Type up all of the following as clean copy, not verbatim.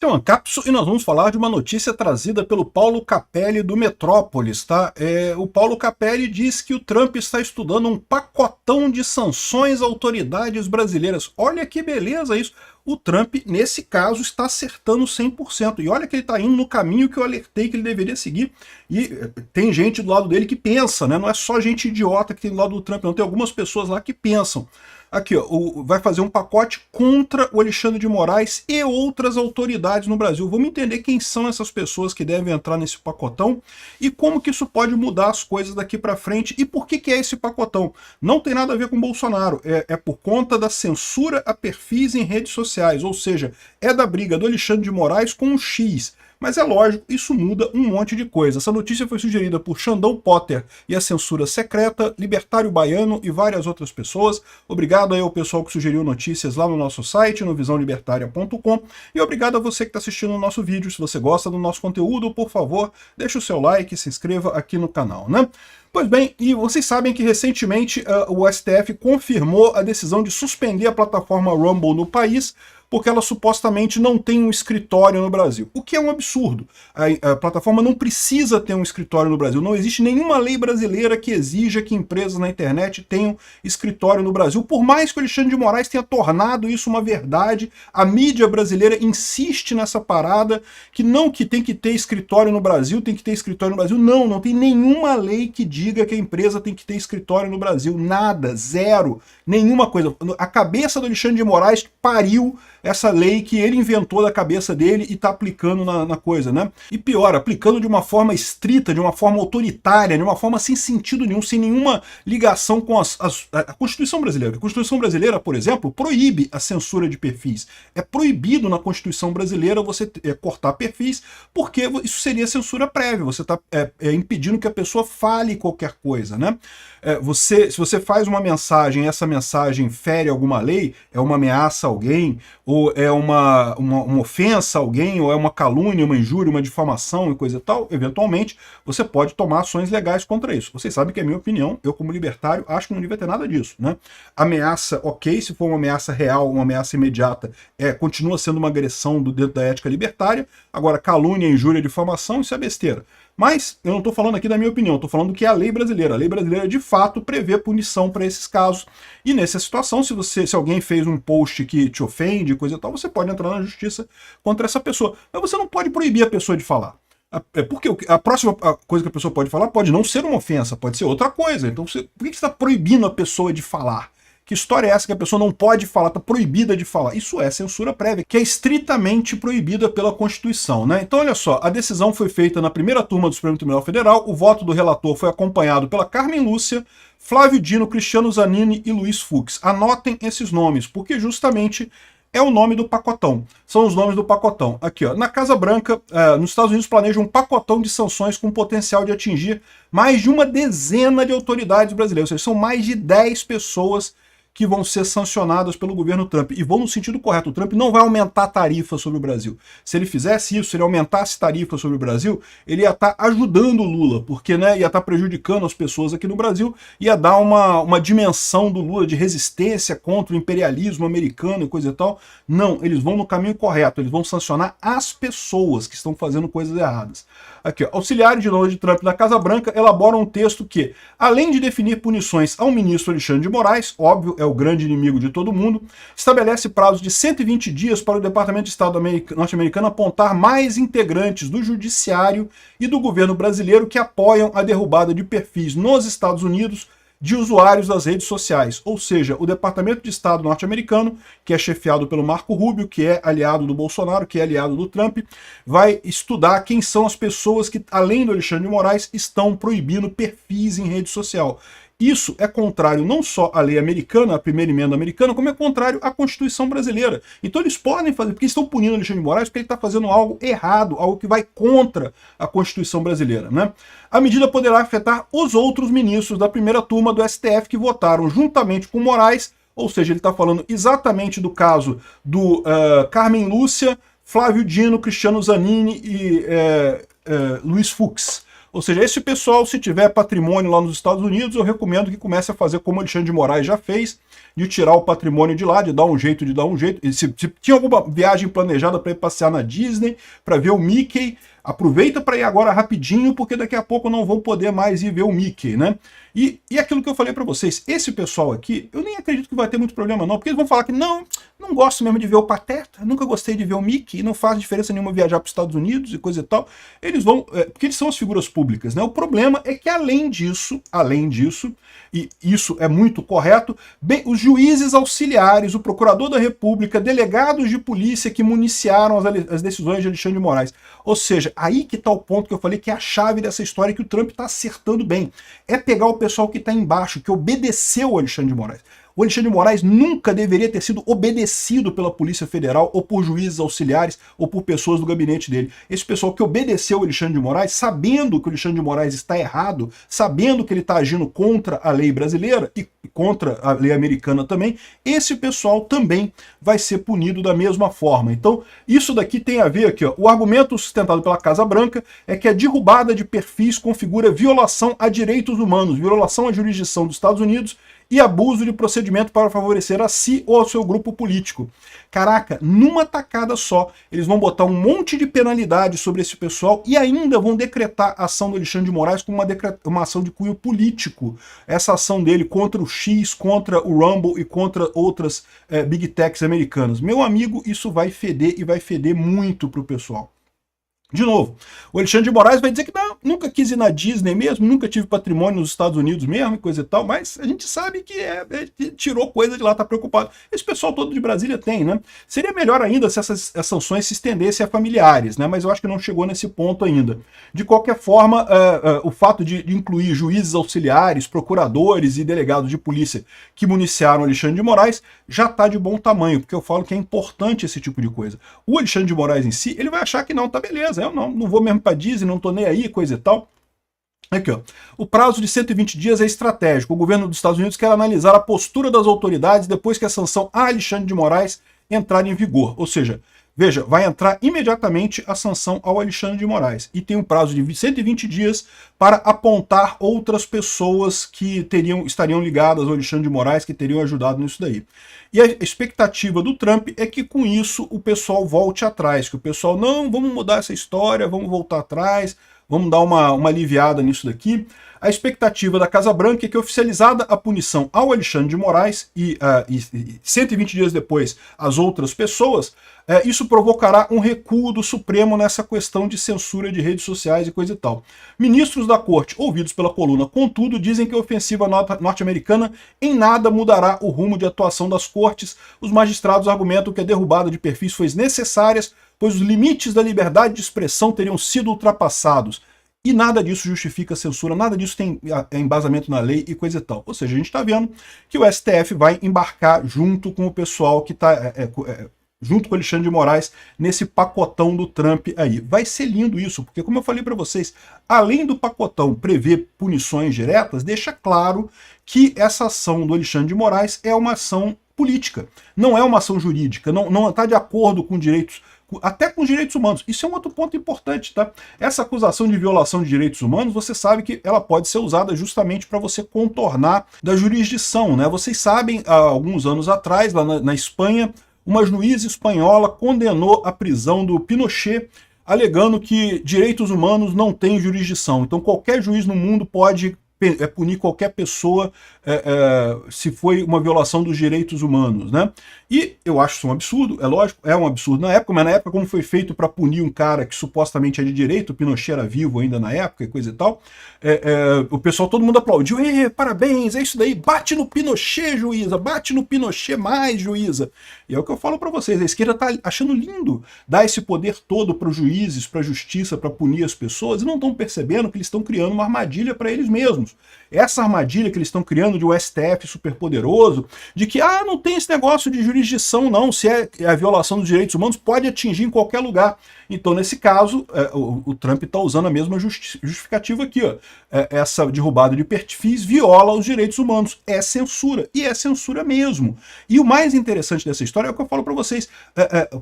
Aqui é o Ancapso e nós vamos falar de uma notícia trazida pelo Paulo Capelli do Metrópolis, tá? O Paulo Capelli diz que o Trump está estudando um pacotão de sanções a autoridades brasileiras. Olha que beleza isso! O Trump, nesse caso, está acertando 100%. E olha que ele está indo no caminho que eu alertei que ele deveria seguir. E tem gente do lado dele que pensa, né? Não é só gente idiota que tem do lado do Trump, não. Tem algumas pessoas lá que pensam. Aqui, ó, vai fazer um pacote contra o Alexandre de Moraes e outras autoridades no Brasil. Vamos entender quem são essas pessoas que devem entrar nesse pacotão e como que isso pode mudar as coisas daqui para frente e por que é esse pacotão. Não tem nada a ver com Bolsonaro, é por conta da censura a perfis em redes sociais, ou seja, é da briga do Alexandre de Moraes com um X. Mas é lógico, isso muda um monte de coisa. Essa notícia foi sugerida por Xandão Potter e a Censura Secreta, Libertário Baiano e várias outras pessoas. Obrigado aí ao pessoal que sugeriu notícias lá no nosso site, no visãolibertaria.com. E obrigado a você que está assistindo o nosso vídeo. Se você gosta do nosso conteúdo, por favor, deixe o seu like e se inscreva aqui no canal, né? Pois bem, e vocês sabem que recentemente o STF confirmou a decisão de suspender a plataforma Rumble no país, porque ela supostamente não tem um escritório no Brasil. O que é um absurdo. A plataforma não precisa ter um escritório no Brasil. Não existe nenhuma lei brasileira que exija que empresas na internet tenham escritório no Brasil. Por mais que o Alexandre de Moraes tenha tornado isso uma verdade, a mídia brasileira insiste nessa parada que tem que ter escritório no Brasil, tem que ter escritório no Brasil. Não tem nenhuma lei que diga que a empresa tem que ter escritório no Brasil. Nada, zero, nenhuma coisa. A cabeça do Alexandre de Moraes pariu essa lei que ele inventou da cabeça dele e está aplicando na coisa, né? E pior, aplicando de uma forma estrita, de uma forma autoritária, de uma forma sem sentido nenhum, sem nenhuma ligação com a Constituição brasileira. A Constituição brasileira, por exemplo, proíbe a censura de perfis. É proibido na Constituição brasileira você cortar perfis, porque isso seria censura prévia. Você está impedindo que a pessoa fale qualquer coisa, né? Se você faz uma mensagem e essa mensagem fere alguma lei, é uma ameaça a alguém, ou é uma ofensa a alguém, ou é uma calúnia, uma injúria, uma difamação e coisa e tal, eventualmente você pode tomar ações legais contra isso. Vocês sabem que é a minha opinião, eu como libertário acho que não devia ter nada disso, né? Ameaça, ok, se for uma ameaça real, uma ameaça imediata, continua sendo uma agressão dentro da ética libertária. Agora, calúnia, injúria, difamação, isso é besteira. Mas eu não estou falando aqui da minha opinião, estou falando que é a lei brasileira. A lei brasileira, de fato, prevê punição para esses casos. E nessa situação, se alguém fez um post que te ofende, coisa e tal, você pode entrar na justiça contra essa pessoa. Mas você não pode proibir a pessoa de falar. Porque a próxima coisa que a pessoa pode falar pode não ser uma ofensa, pode ser outra coisa. Então, por que você está proibindo a pessoa de falar? Que história é essa que a pessoa não pode falar, está proibida de falar? Isso é censura prévia, que é estritamente proibida pela Constituição, né? Então, olha só, a decisão foi feita na primeira turma do Supremo Tribunal Federal, o voto do relator foi acompanhado pela Carmen Lúcia, Flávio Dino, Cristiano Zanini e Luiz Fux. Anotem esses nomes, porque justamente é o nome do pacotão. São os nomes do pacotão. Aqui, ó, na Casa Branca, nos Estados Unidos, planejam um pacotão de sanções com potencial de atingir mais de uma dezena de autoridades brasileiras, ou seja, são mais de 10 pessoas que vão ser sancionadas pelo governo Trump. E vão no sentido correto. O Trump não vai aumentar tarifa sobre o Brasil. Se ele fizesse isso, se ele aumentasse tarifa sobre o Brasil, ele ia estar ajudando o Lula, porque, né, ia estar prejudicando as pessoas aqui no Brasil, ia dar uma dimensão do Lula de resistência contra o imperialismo americano e coisa e tal. Não, eles vão no caminho correto. Eles vão sancionar as pessoas que estão fazendo coisas erradas. Aqui, ó, auxiliares de Donald Trump da Casa Branca elaboram um texto que, além de definir punições ao ministro Alexandre de Moraes, óbvio, é o grande inimigo de todo mundo, estabelece prazos de 120 dias para o Departamento de Estado norte-americano apontar mais integrantes do judiciário e do governo brasileiro que apoiam a derrubada de perfis nos Estados Unidos de usuários das redes sociais. Ou seja, o Departamento de Estado norte-americano, que é chefiado pelo Marco Rubio, que é aliado do Bolsonaro, que é aliado do Trump, vai estudar quem são as pessoas que, além do Alexandre de Moraes, estão proibindo perfis em rede social. Isso é contrário não só à lei americana, à primeira emenda americana, como é contrário à Constituição brasileira. Então eles podem fazer, porque estão punindo o Alexandre de Moraes porque ele está fazendo algo errado, algo que vai contra a Constituição brasileira, né? A medida poderá afetar os outros ministros da primeira turma do STF que votaram juntamente com Moraes, ou seja, ele está falando exatamente do caso do Carmen Lúcia, Flávio Dino, Cristiano Zanini e Luiz Fux. Ou seja, esse pessoal, se tiver patrimônio lá nos Estados Unidos, eu recomendo que comece a fazer como Alexandre de Moraes já fez, de tirar o patrimônio de lá, de dar um jeito. E se tinha alguma viagem planejada para ir passear na Disney, para ver o Mickey, aproveita para ir agora rapidinho, porque daqui a pouco não vão poder mais ir ver o Mickey, né? E aquilo que eu falei para vocês, esse pessoal aqui, eu nem acredito que vai ter muito problema não, porque eles vão falar que não gosto mesmo de ver o Pateta, nunca gostei de ver o Mickey, não faz diferença nenhuma viajar para os Estados Unidos e coisa e tal. Eles vão, porque eles são as figuras públicas, né? O problema é que além disso, e isso é muito correto, bem, os juízes auxiliares, o procurador da República, delegados de polícia que municiaram as decisões de Alexandre de Moraes. Ou seja, aí que está o ponto que eu falei que é a chave dessa história que o Trump está acertando bem. É pegar o pessoal que está embaixo, que obedeceu o Alexandre de Moraes. O Alexandre de Moraes nunca deveria ter sido obedecido pela Polícia Federal, ou por juízes auxiliares, ou por pessoas do gabinete dele. Esse pessoal que obedeceu o Alexandre de Moraes, sabendo que o Alexandre de Moraes está errado, sabendo que ele está agindo contra a lei brasileira e contra a lei americana também, esse pessoal também vai ser punido da mesma forma. Então, isso daqui tem a ver aqui, ó, o argumento sustentado pela Casa Branca é que a derrubada de perfis configura violação a direitos humanos, violação à jurisdição dos Estados Unidos e abuso de procedimento para favorecer a si ou ao seu grupo político. Caraca, numa tacada só, eles vão botar um monte de penalidade sobre esse pessoal e ainda vão decretar a ação do Alexandre de Moraes como uma ação de cunho político. Essa ação dele contra o X, contra o Rumble e contra outras Big Techs americanas. Meu amigo, isso vai feder e vai feder muito pro pessoal. De novo, o Alexandre de Moraes vai dizer que não, nunca quis ir na Disney mesmo, nunca tive patrimônio nos Estados Unidos mesmo e coisa e tal, mas a gente sabe que tirou coisa de lá, tá preocupado. Esse pessoal todo de Brasília tem, né? Seria melhor ainda se essas sanções se estendessem a familiares, né? Mas eu acho que não chegou nesse ponto ainda. De qualquer forma, o fato de incluir juízes auxiliares, procuradores e delegados de polícia que municiaram o Alexandre de Moraes já tá de bom tamanho, porque eu falo que é importante esse tipo de coisa. O Alexandre de Moraes em si, ele vai achar que não, tá beleza, eu não vou mesmo para Disney, não tô nem aí, coisa e tal. Aqui, ó. O prazo de 120 dias é estratégico. O governo dos Estados Unidos quer analisar a postura das autoridades depois que a sanção a Alexandre de Moraes entrar em vigor. Ou seja, veja, vai entrar imediatamente a sanção ao Alexandre de Moraes. E tem um prazo de 120 dias para apontar outras pessoas que estariam ligadas ao Alexandre de Moraes, que teriam ajudado nisso daí. E a expectativa do Trump é que com isso o pessoal volte atrás, que o pessoal, não, vamos mudar essa história, vamos voltar atrás, vamos dar uma aliviada nisso daqui. A expectativa da Casa Branca é que, oficializada a punição ao Alexandre de Moraes e 120 dias depois as outras pessoas, isso provocará um recuo do Supremo nessa questão de censura de redes sociais e coisa e tal. Ministros da corte, ouvidos pela coluna, contudo, dizem que a ofensiva norte-americana em nada mudará o rumo de atuação das cortes. Os magistrados argumentam que a derrubada de perfis foi necessária, pois os limites da liberdade de expressão teriam sido ultrapassados. E nada disso justifica a censura, nada disso tem embasamento na lei e coisa e tal. Ou seja, a gente está vendo que o STF vai embarcar junto com o pessoal que está... junto com o Alexandre de Moraes, nesse pacotão do Trump aí. Vai ser lindo isso, porque como eu falei para vocês, além do pacotão prever punições diretas, deixa claro que essa ação do Alexandre de Moraes é uma ação política, não é uma ação jurídica, não está de acordo com direitos, até com os direitos humanos. Isso é um outro ponto importante, tá? Essa acusação de violação de direitos humanos, você sabe que ela pode ser usada justamente para você contornar da jurisdição, né? Vocês sabem, há alguns anos atrás, lá na Espanha, uma juíza espanhola condenou a prisão do Pinochet, alegando que direitos humanos não têm jurisdição. Então qualquer juiz no mundo pode punir qualquer pessoa se foi uma violação dos direitos humanos, né? E eu acho isso um absurdo, é lógico, é um absurdo na época, mas na época como foi feito para punir um cara que supostamente é de direito, o Pinochet era vivo ainda na época e coisa e tal, o pessoal, todo mundo aplaudiu, parabéns, é isso daí, bate no Pinochet, juíza, bate no Pinochet mais, juíza. E é o que eu falo para vocês, a esquerda tá achando lindo dar esse poder todo para os juízes, para a justiça, para punir as pessoas, e não estão percebendo que eles estão criando uma armadilha para eles mesmos. humanos. Essa armadilha que eles estão criando de um STF superpoderoso, de que não tem esse negócio de jurisdição não, se é a violação dos direitos humanos, pode atingir em qualquer lugar. Então, nesse caso, o Trump está usando a mesma justificativa aqui. Ó. Essa derrubada de perfis viola os direitos humanos. É censura, e é censura mesmo. E o mais interessante dessa história é o que eu falo para vocês.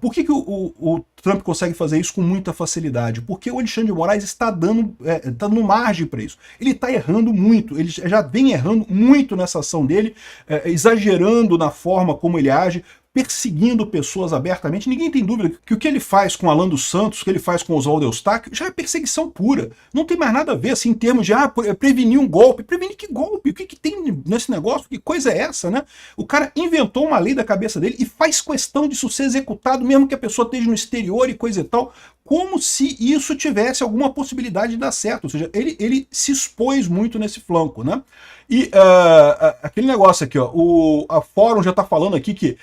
Por que o Trump consegue fazer isso com muita facilidade? Porque o Alexandre de Moraes está dando margem para isso. Ele está errando muito, ele já vem errando muito nessa ação dele, exagerando na forma como ele age, perseguindo pessoas abertamente. Ninguém tem dúvida que o que ele faz com Alan dos Santos, o que ele faz com Oswaldo Eustáquio, já é perseguição pura. Não tem mais nada a ver, assim, em termos de prevenir um golpe. Prevenir que golpe? O que tem nesse negócio? Que coisa é essa, né? O cara inventou uma lei da cabeça dele e faz questão disso ser executado, mesmo que a pessoa esteja no exterior e coisa e tal, como se isso tivesse alguma possibilidade de dar certo. Ou seja, ele se expôs muito nesse flanco, né? E aquele negócio aqui, ó, a Fórum já está falando aqui que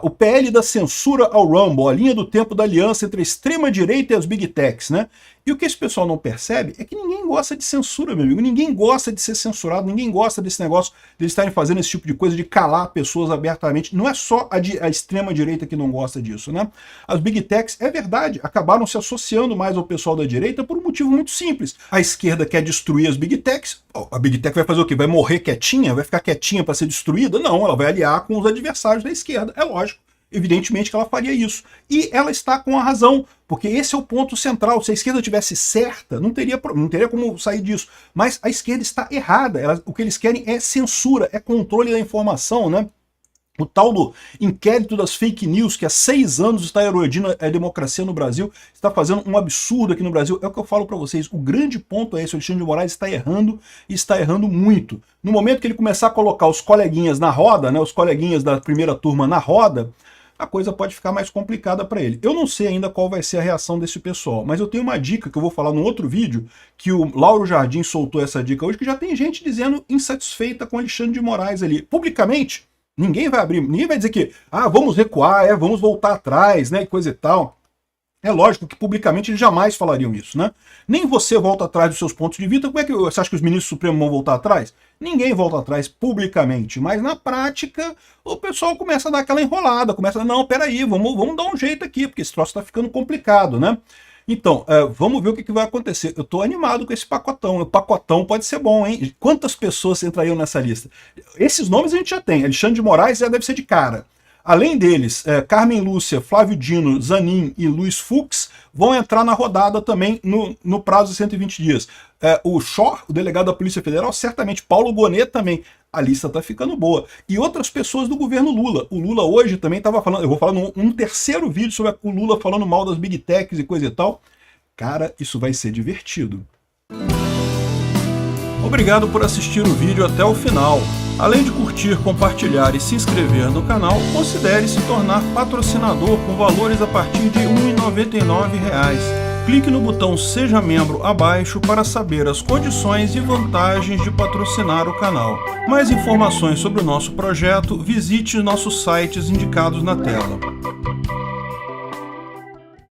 o PL da censura ao Rumble, a linha do tempo da aliança entre a extrema-direita e as Big Techs, né? E o que esse pessoal não percebe é que ninguém gosta de censura, meu amigo. Ninguém gosta de ser censurado, ninguém gosta desse negócio de eles estarem fazendo esse tipo de coisa, de calar pessoas abertamente. Não é só a extrema-direita que não gosta disso, né? As Big Techs, é verdade, acabaram se associando mais ao pessoal da direita por um motivo muito simples. A esquerda quer destruir as Big Techs. A Big Tech vai fazer o quê? Vai morrer quietinha? Vai ficar quietinha para ser destruída? Não, ela vai aliar com os adversários da esquerda. É lógico. Evidentemente que ela faria isso. E ela está com a razão, porque esse é o ponto central. Se a esquerda tivesse certa, não teria como sair disso. Mas a esquerda está errada. O que eles querem é censura, é controle da informação, né? O tal do inquérito das fake news, que há 6 anos está erodando a democracia no Brasil, está fazendo um absurdo aqui no Brasil. É o que eu falo para vocês. O grande ponto é esse: o Alexandre de Moraes está errando, e está errando muito. No momento que ele começar a colocar os coleguinhas na roda, né, os coleguinhas da primeira turma na roda, a coisa pode ficar mais complicada para ele. Eu não sei ainda qual vai ser a reação desse pessoal, mas eu tenho uma dica que eu vou falar num outro vídeo, que o Lauro Jardim soltou essa dica hoje, que já tem gente dizendo insatisfeita com Alexandre de Moraes ali, publicamente. Ninguém vai abrir, ninguém vai dizer que vamos recuar, vamos voltar atrás, né, e coisa e tal. É lógico que publicamente eles jamais falariam isso, né? Nem você volta atrás dos seus pontos de vista. Como é que você acha que os ministros supremos vão voltar atrás? Ninguém volta atrás publicamente, mas na prática o pessoal começa a dar aquela enrolada, começa a não, peraí, vamos dar um jeito aqui, porque esse troço está ficando complicado, né? Então, vamos ver o que vai acontecer. Eu estou animado com esse pacotão. O pacotão pode ser bom, hein? Quantas pessoas entrariam nessa lista? Esses nomes a gente já tem. Alexandre de Moraes já deve ser de cara. Além deles, Carmen Lúcia, Flávio Dino, Zanin e Luiz Fux vão entrar na rodada também no prazo de 120 dias. O Schor, o delegado da Polícia Federal, certamente. Paulo Gonet também. A lista está ficando boa. E outras pessoas do governo Lula. O Lula hoje também estava falando, eu vou falar num terceiro vídeo sobre o Lula falando mal das Big Techs e coisa e tal. Cara, isso vai ser divertido. Obrigado por assistir o vídeo até o final. Além de curtir, compartilhar e se inscrever no canal, considere se tornar patrocinador com valores a partir de R$ 1,99. Clique no botão Seja Membro abaixo para saber as condições e vantagens de patrocinar o canal. Mais informações sobre o nosso projeto, visite nossos sites indicados na tela.